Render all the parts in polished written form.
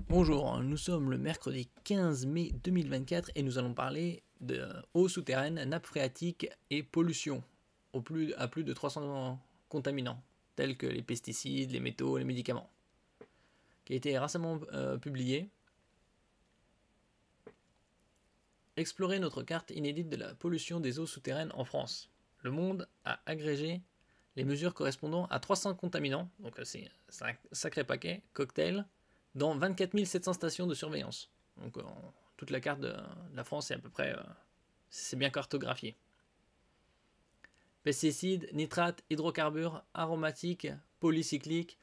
Bonjour, nous sommes le mercredi 15 mai 2024 et nous allons parler de eau souterraine, nappe phréatique et pollution à plus de 300 contaminants tels que les pesticides, les métaux, les médicaments, qui a été récemment publié. Explorer notre carte inédite de la pollution des eaux souterraines en France. Le Monde a agrégé les mesures correspondant à 300 contaminants, donc c'est un sacré paquet, cocktail, dans 24 700 stations de surveillance. Donc toute la carte de la France est à peu près, c'est bien cartographié. Pesticides, nitrates, hydrocarbures, aromatiques, polycycliques.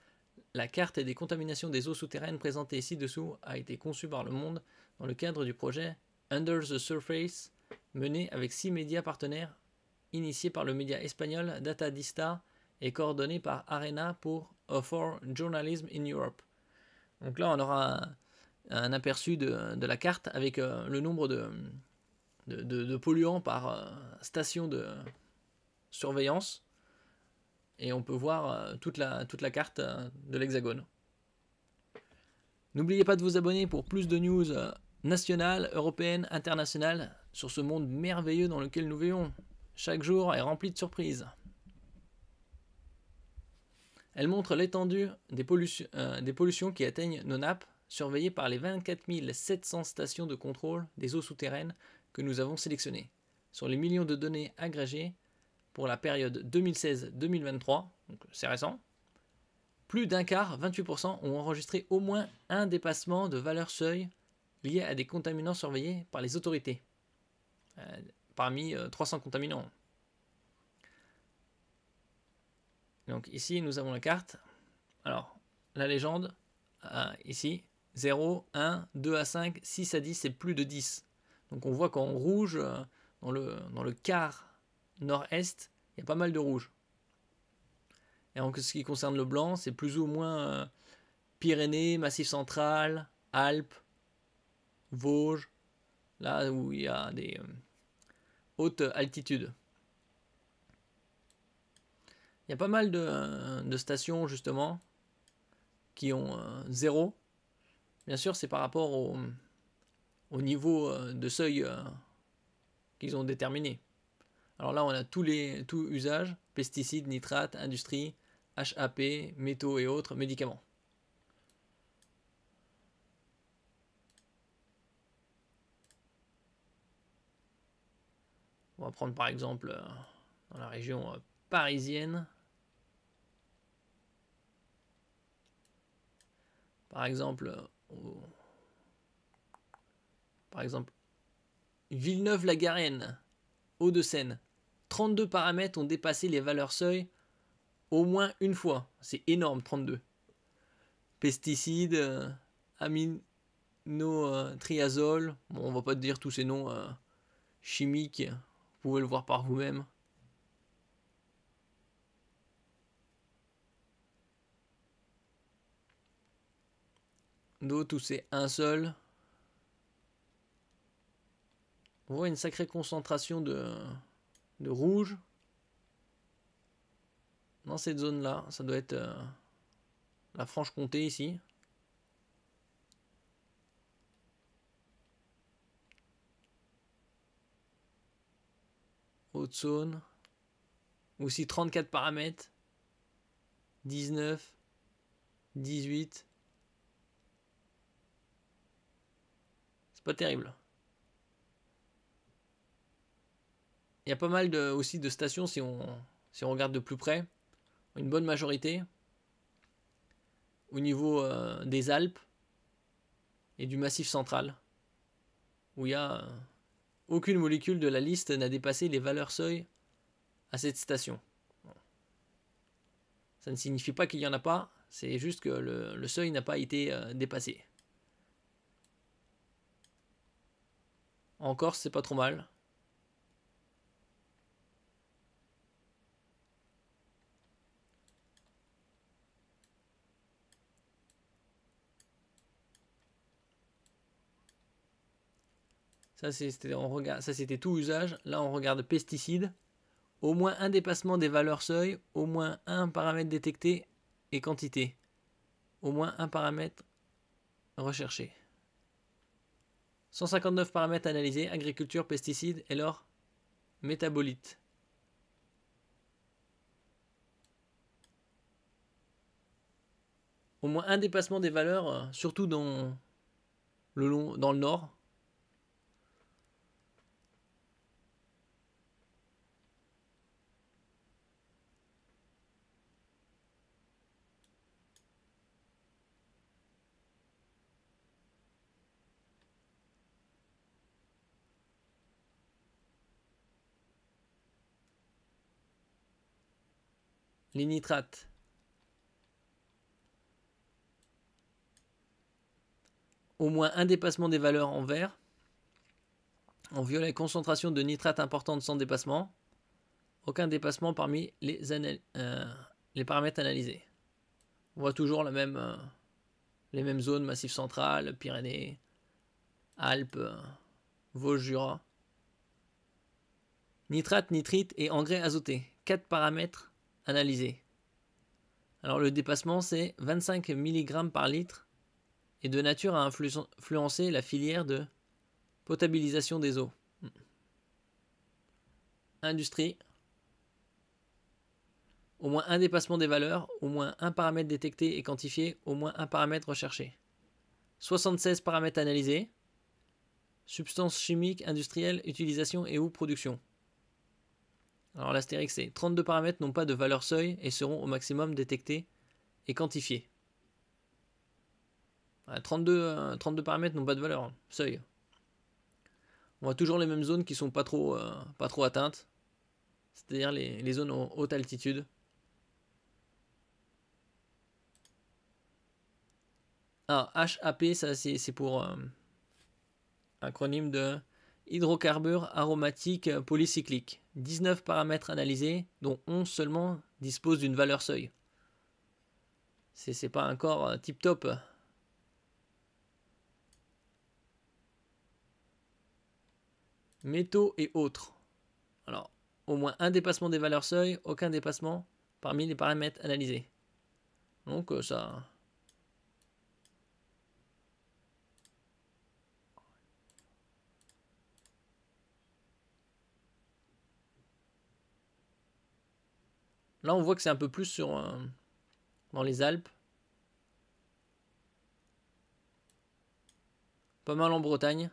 La carte des contaminations des eaux souterraines présentée ci-dessous a été conçue par Le Monde dans le cadre du projet Under the Surface, mené avec 6 médias partenaires, initié par le média espagnol Datadista et coordonné par Arena for Journalism in Europe. Donc là, on aura un aperçu de la carte avec le nombre de polluants par station de surveillance. Et on peut voir toute la carte de l'Hexagone. N'oubliez pas de vous abonner pour plus de news nationales, européennes, internationales sur ce monde merveilleux dans lequel nous vivons. Chaque jour est rempli de surprises. Elle montre l'étendue des pollutions qui atteignent nos nappes, surveillées par les 24 700 stations de contrôle des eaux souterraines que nous avons sélectionnées. Sur les millions de données agrégées pour la période 2016-2023, donc c'est récent, plus d'un quart, 28%, ont enregistré au moins un dépassement de valeur seuil lié à des contaminants surveillés par les autorités. Parmi 300 contaminants. Donc ici, nous avons la carte. Alors, la légende, ici, 0, 1, 2 à 5, 6 à 10, c'est plus de 10. Donc on voit qu'en rouge, dans le quart nord-est, il y a pas mal de rouge. Et en ce qui concerne le blanc, c'est plus ou moins Pyrénées, Massif central, Alpes, Vosges, là où il y a des hautes altitudes. Il y a pas mal de stations justement qui ont 0. Bien sûr, c'est par rapport au niveau de seuil qu'ils ont déterminé. Alors là, on a tout usage, pesticides, nitrates, industrie, HAP, métaux et autres, médicaments. On va prendre par exemple dans la région parisienne. Par exemple, Villeneuve-la-Garenne, Hauts-de-Seine. 32 paramètres ont dépassé les valeurs seuil au moins une fois. C'est énorme, 32. Pesticides, aminotriazole. Bon, on va pas te dire tous ces noms chimiques. Vous pouvez le voir par vous-même. D'autres où c'est un seul. On voit une sacrée concentration de rouge dans cette zone-là. Ça doit être la Franche-Comté ici. Haute-Saône. Aussi 34 paramètres. 19. 18. C'est pas terrible. Il y a pas mal aussi de stations si on regarde de plus près. Une bonne majorité. Au niveau des Alpes et du Massif central. Où il y a aucune molécule de la liste n'a dépassé les valeurs seuil à cette station. Ça ne signifie pas qu'il n'y en a pas, c'est juste que le seuil n'a pas été dépassé. En Corse, c'est pas trop mal. Ça c'était tout usage. Là, on regarde pesticides. Au moins un dépassement des valeurs seuil, au moins un paramètre détecté et quantité. Au moins un paramètre recherchés. 159 paramètres analysés, agriculture, pesticides et leurs métabolites. Au moins un dépassement des valeurs, surtout dans le nord. Les nitrates. Au moins un dépassement des valeurs en vert. En violet, concentration de nitrate importante sans dépassement. Aucun dépassement parmi les paramètres analysés. On voit toujours les mêmes zones, Massif central, Pyrénées, Alpes, Vosges, Jura. Nitrate, nitrite et engrais azoté. 4 paramètres analysés. Alors le dépassement c'est 25 mg par litre et de nature à influencer la filière de potabilisation des eaux. Industrie. Au moins un dépassement des valeurs, au moins un paramètre détecté et quantifié, au moins un paramètre recherché. 76 paramètres analysés. Substances chimiques, industrielles, utilisation et ou production. Alors l'astérix c'est 32 paramètres n'ont pas de valeur seuil et seront au maximum détectés et quantifiés. 32 paramètres n'ont pas de valeur seuil. On voit toujours les mêmes zones qui sont pas trop atteintes. C'est-à-dire les zones en haute altitude. Ah, HAP, ça c'est pour acronyme de hydrocarbures aromatiques polycycliques. 19 paramètres analysés, dont 11 seulement disposent d'une valeur seuil. C'est pas encore tip top. Métaux et autres. Alors, au moins un dépassement des valeurs seuil, aucun dépassement parmi les paramètres analysés. Donc ça... Là, on voit que c'est un peu plus dans les Alpes. Pas mal en Bretagne.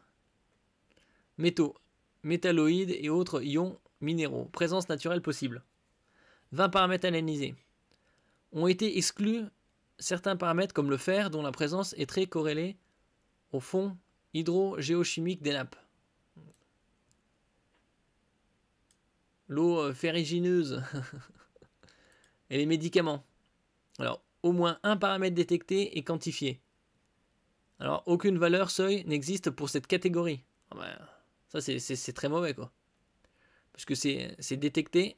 Métaux, métalloïdes et autres ions minéraux. Présence naturelle possible. 20 paramètres analysés. Ont été exclus certains paramètres comme le fer dont la présence est très corrélée au fond hydrogéochimique des nappes. L'eau ferrugineuse et les médicaments. Alors, au moins un paramètre détecté et quantifié. Alors, aucune valeur seuil n'existe pour cette catégorie. Ah ben, ça, c'est très mauvais, quoi. Parce que c'est détecté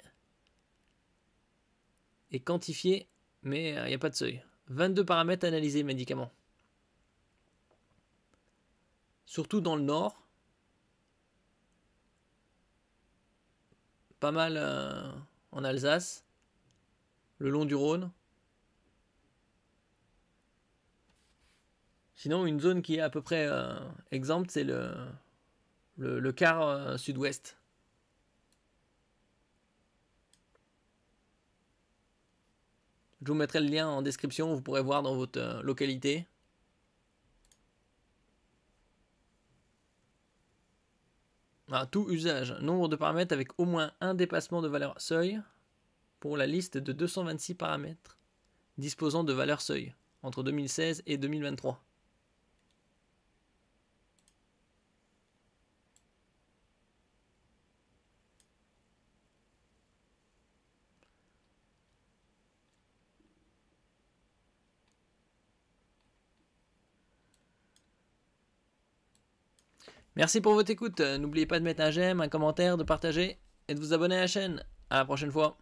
et quantifié, mais il n'y a pas de seuil. 22 paramètres analysés, médicaments. Surtout dans le nord. Pas mal en Alsace. Le long du Rhône. Sinon, une zone qui est à peu près exempte, c'est le quart sud-ouest. Je vous mettrai le lien en description, vous pourrez voir dans votre localité. Ah, tout usage, nombre de paramètres avec au moins un dépassement de valeur seuil pour la liste de 226 paramètres disposant de valeur seuil entre 2016 et 2023. Merci pour votre écoute. N'oubliez pas de mettre un j'aime, un commentaire, de partager et de vous abonner à la chaîne. À la prochaine fois.